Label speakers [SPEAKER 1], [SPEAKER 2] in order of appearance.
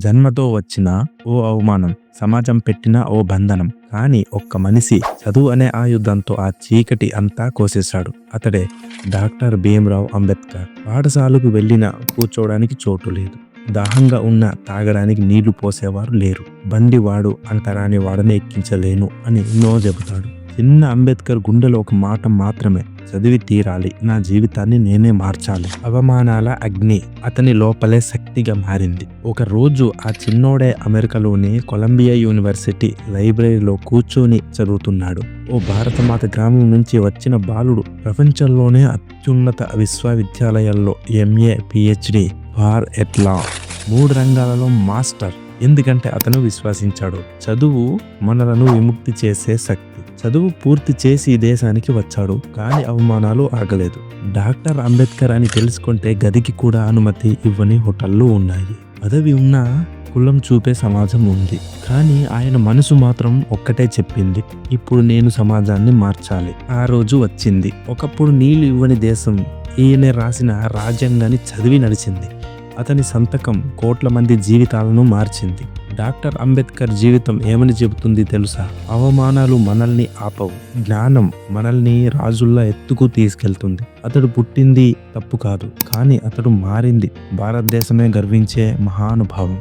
[SPEAKER 1] జన్మతో వచ్చిన ఓ అవమానం, సమాజం పెట్టిన ఓ బంధనం. కానీ ఒక్క మనిషి చదువు అనే ఆయుధంతో ఆ చీకటి అంతా కోసేశాడు. అతడే డాక్టర్ భీమ్రావ్ అంబేద్కర్. పాఠశాలకు వెళ్ళిన కూర్చోవడానికి చోటు లేదు. దాహంగా ఉన్న తాగడానికి నీళ్లు పోసేవారు లేరు. బండి వాడు అంటరాని వాడని ఎక్కించలేను అని ఎన్నో చెబుతాడు. చిన్న అంబేద్కర్ గుండెలో ఒక మాట మాత్రమే, చదివి తీరాలి, నా జీవితాన్ని నేనే మార్చాలి. అవమానాల అగ్ని అతని లోపలే శక్తిగా మారింది. ఒక రోజు ఆ చిన్నోడే అమెరికాలోని కొలంబియా యూనివర్సిటీ లైబ్రరీలో కూర్చొని చదువుతున్నాడు. ఓ భారతమాత గ్రామం నుంచి వచ్చిన బాలుడు ప్రపంచంలోనే అత్యున్నత విశ్వవిద్యాలయాల్లో ఎంఏ, పిహెచ్డి, బార్ ఎట్ లా 3 రంగాలలో మాస్టర్. ఎందుకంటే అతను విశ్వసించాడు, చదువు మనలను విముక్తి చేసే శక్తి. చదువు పూర్తి చేసి ఈ దేశానికి వచ్చాడు. కానీ అవమానాలు ఆగలేదు. డాక్టర్ అంబేద్కర్ అని తెలుసుకుంటే గదికి కూడా అనుమతి ఇవ్వని హోటళ్ళు ఉన్నాయి. పదవి ఉన్నా కులం చూపే సమాజం ఉంది. కానీ ఆయన మనసు మాత్రం ఒక్కటే చెప్పింది, ఇప్పుడు నేను సమాజాన్ని మార్చాలి. ఆ రోజు వచ్చింది. ఒకప్పుడు నీళ్లు ఇవ్వని దేశం ఈయన రాసిన రాజ్యాంగాన్ని చదివి నడిచింది. అతని సంతకం కోట్ల మంది జీవితాలను మార్చింది. డాక్టర్ అంబేద్కర్ జీవితం ఏమని చెబుతుంది తెలుసా? అవమానాలు మనల్ని ఆపవు, జ్ఞానం మనల్ని రాజుల్లా ఎత్తుకు తీసుకెళ్తుంది. అతడు పుట్టింది తప్పు కాదు, కానీ అతడు మారింది భారతదేశమే గర్వించే మహానుభావం.